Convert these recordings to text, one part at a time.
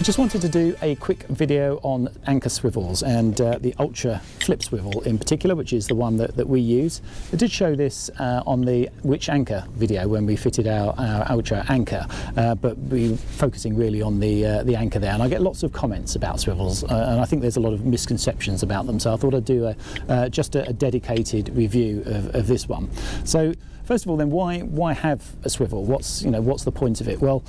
I just wanted to do a quick video on anchor swivels and the Ultra flip swivel in particular, which is the one that we use. I did show this on the Which Anchor video when we fitted our Ultra anchor, but we're focusing really on the anchor there, and I get lots of comments about swivels, and I think there's a lot of misconceptions about them, so I thought I'd do just a dedicated review of this one. So first of all then, why have a swivel? What's the point of it? Well,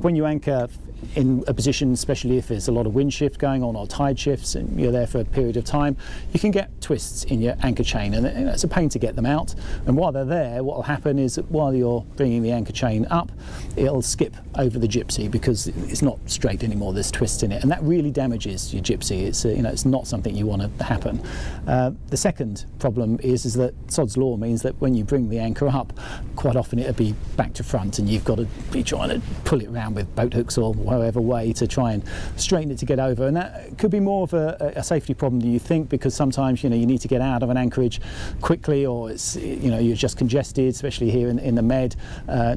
when you anchor in a position, especially if there's a lot of wind shift going on or tide shifts and you're there for a period of time, you can get twists in your anchor chain, and it's a pain to get them out. And while they're there, what will happen is that while you're bringing the anchor chain up, it'll skip over the gypsy because it's not straight anymore, there's twists in it, and that really damages your gypsy. It's it's not something you want to happen. The second problem is that Sod's law means that when you bring the anchor up, quite often it'll be back to front and you've got to be trying to pull it around with boat hooks or however way to try and straighten it to get over, and that could be more of a safety problem than you think, because sometimes you need to get out of an anchorage quickly, or it's you're just congested, especially here in the Med.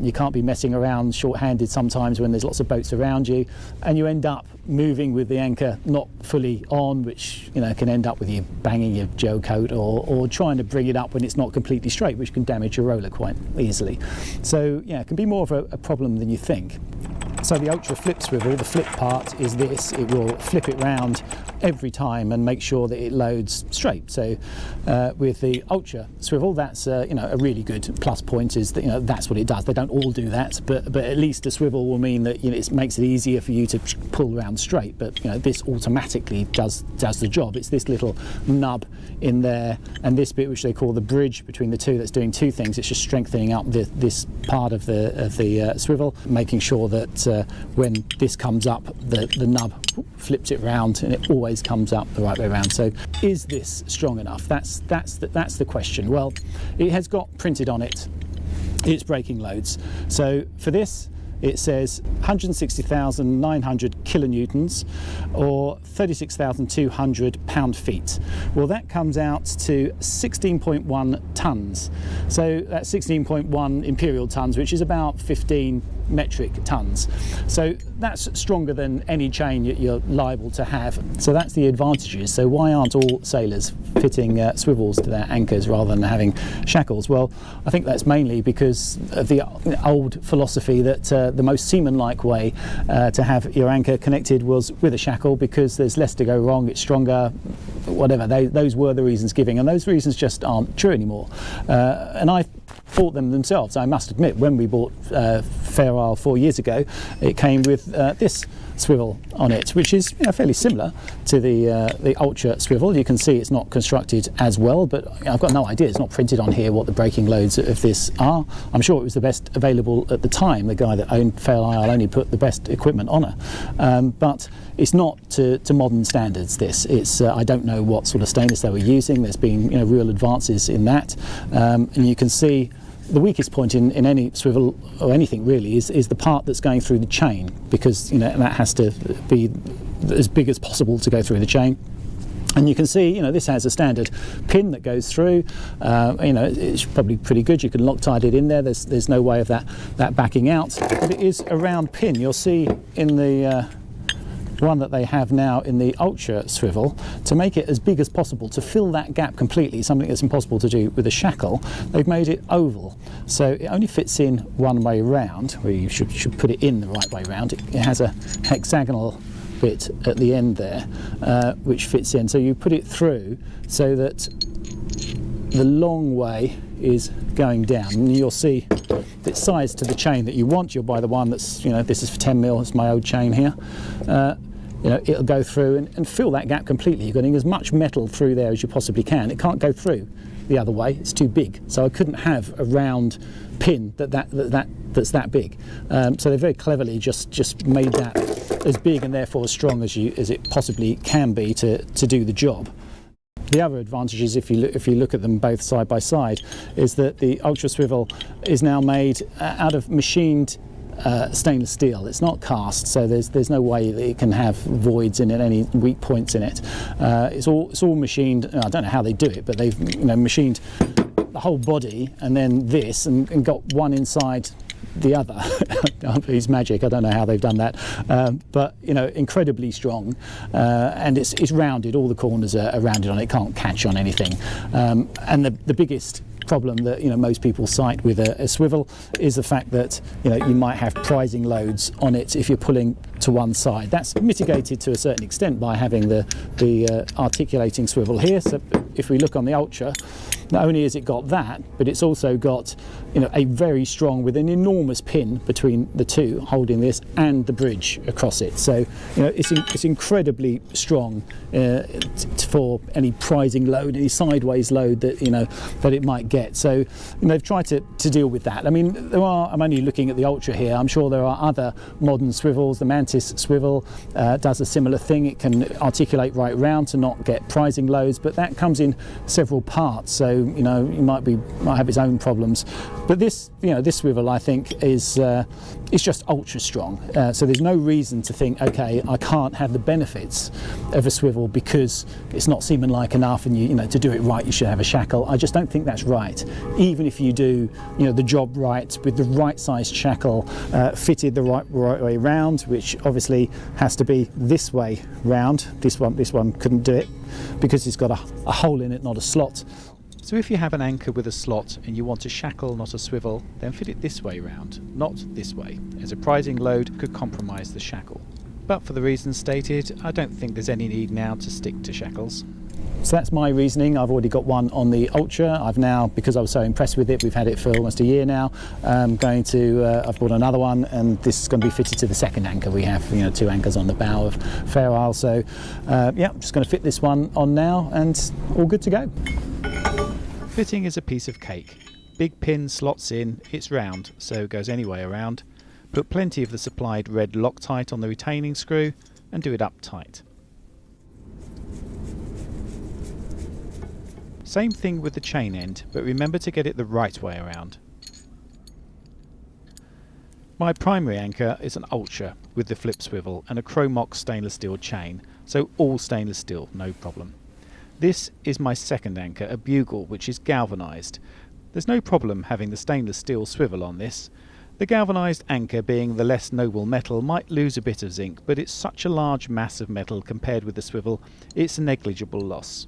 You can't be messing around short-handed sometimes when there's lots of boats around you, and you end up moving with the anchor not fully on, which can end up with you banging your Joe coat or trying to bring it up when it's not completely straight, which can damage your roller quite easily. So yeah, it can be more of a problem than you think. So the Ultra flip swivel, the flip part is this: it will flip it round every time and make sure that it loads straight. So with the Ultra swivel, that's a really good plus point, is that that's what it does. They don't all do that, but at least a swivel will mean that it makes it easier for you to pull around straight. But this automatically does the job. It's this little nub in there and this bit which they call the bridge between the two that's doing two things. It's just strengthening up this part of the swivel, making sure that when this comes up, the nub flips it round and it always comes up the right way around. So is this strong enough? That's the question. Well, it has got printed on it its braking loads. So for this, it says 160,900 kilonewtons or 36,200 pound-feet. Well, that comes out to 16.1 tons. So that's 16.1 imperial tons, which is about 15 metric tons. So that's stronger than any chain you're liable to have. So that's the advantages. So why aren't all sailors fitting swivels to their anchors rather than having shackles? Well, I think that's mainly because of the old philosophy that the most seaman-like way to have your anchor connected was with a shackle, because there's less to go wrong, it's stronger, whatever. Those were the reasons given, and those reasons just aren't true anymore. And I bought them themselves. I must admit, when we bought Fair Isle 4 years ago, it came with this swivel on it, which is fairly similar to the Ultra swivel. You can see it's not constructed as well, but I've got no idea, it's not printed on here what the braking loads of this are. I'm sure it was the best available at the time. The guy that owned Fair Isle only put the best equipment on her, but it's not to modern standards. This, it's I don't know what sort of stainless they were using. There's been real advances in that, and you can see the weakest point in any swivel or anything really is the part that's going through the chain, because that has to be as big as possible to go through the chain. And you can see, this has a standard pin that goes through. It's probably pretty good. You can Loctite it in there. There's no way of that backing out. But it is a round pin. You'll see in the one that they have now in the Ultra swivel, to make it as big as possible, to fill that gap completely, something that's impossible to do with a shackle. They've made it oval, so it only fits in one way round, where you should put it in the right way round. It has a hexagonal bit at the end there, which fits in, so you put it through so that the long way is going down, and you'll see it's sized to the chain that you want. You'll buy the one that's, this is for 10 mil, it's my old chain here. It'll go through and fill that gap completely. You're getting as much metal through there as you possibly can. It can't go through the other way, it's too big. So I couldn't have a round pin that's that big. So they very cleverly just made that as big and therefore as strong as it possibly can be to do the job. The other advantage is, if you look at them both side by side, is that the Ultra swivel is now made out of machined stainless steel. It's not cast, so there's no way that it can have voids in it, any weak points in it. It's all machined. I don't know how they do it, but they've machined the whole body and then this and got one inside the other. It's magic. I don't know how they've done that, but you know, incredibly strong, and it's rounded. All the corners are rounded on it. Can't catch on anything, and the biggest problem that, you know, most people cite with a swivel is the fact that, you know, you might have prizing loads on it if you're pulling to one side. That's mitigated to a certain extent by having the articulating swivel here. So if we look on the Ultra, not only has it got that, but it's also got, you know, a very strong, with an enormous pin between the two holding this and the bridge across it. So, you know, it's incredibly strong for any prizing load, any sideways load that, you know, that it might get. So, you know, they've tried to deal with that. I mean, I'm only looking at the Ultra here. I'm sure there are other modern swivels. The Mantis swivel does a similar thing. It can articulate right round to not get prizing loads, but that comes in several parts. So, you know, you might have its own problems. But this, you know, this swivel, I think, is just ultra strong. So there's no reason to think, okay, I can't have the benefits of a swivel because it's not seaman-like enough, and you know, to do it right, you should have a shackle. I just don't think that's right. Even if you do, you know, the job right with the right sized shackle, fitted the right way round, which obviously has to be this way round. This one couldn't do it because it's got a hole in it, not a slot. So if you have an anchor with a slot and you want a shackle, not a swivel, then fit it this way round, not this way, as a prizing load could compromise the shackle. But for the reasons stated, I don't think there's any need now to stick to shackles. So that's my reasoning. I've already got one on the Ultra. I've now, because I was so impressed with it, we've had it for almost a year now, I've bought another one, and this is going to be fitted to the second anchor. We have, you know, 2 anchors on the bow of Fair Isle. So yeah, I'm just going to fit this one on now, and all good to go. Fitting is a piece of cake. Big pin slots in, it's round, so goes any way around. Put plenty of the supplied red Loctite on the retaining screw and do it up tight. Same thing with the chain end, but remember to get it the right way around. My primary anchor is an Ultra with the flip swivel and a Chromox stainless steel chain, so all stainless steel, no problem. This is my second anchor, a Bugle, which is galvanised. There's no problem having the stainless steel swivel on this. The galvanised anchor, being the less noble metal, might lose a bit of zinc, but it's such a large mass of metal compared with the swivel, it's a negligible loss.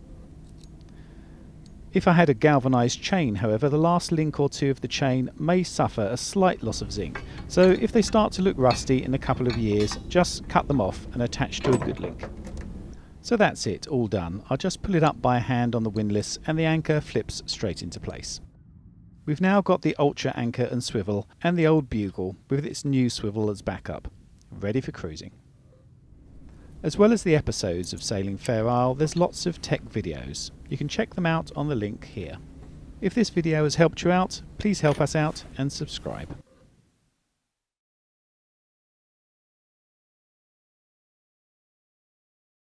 If I had a galvanised chain, however, the last link or two of the chain may suffer a slight loss of zinc, so if they start to look rusty in a couple of years, just cut them off and attach to a good link. So that's it, all done. I'll just pull it up by hand on the windlass and the anchor flips straight into place. We've now got the Ultra anchor and swivel and the old Bugle with its new swivel as backup, ready for cruising. As well as the episodes of Sailing Fair Isle, there's lots of tech videos. You can check them out on the link here. If this video has helped you out, please help us out and subscribe.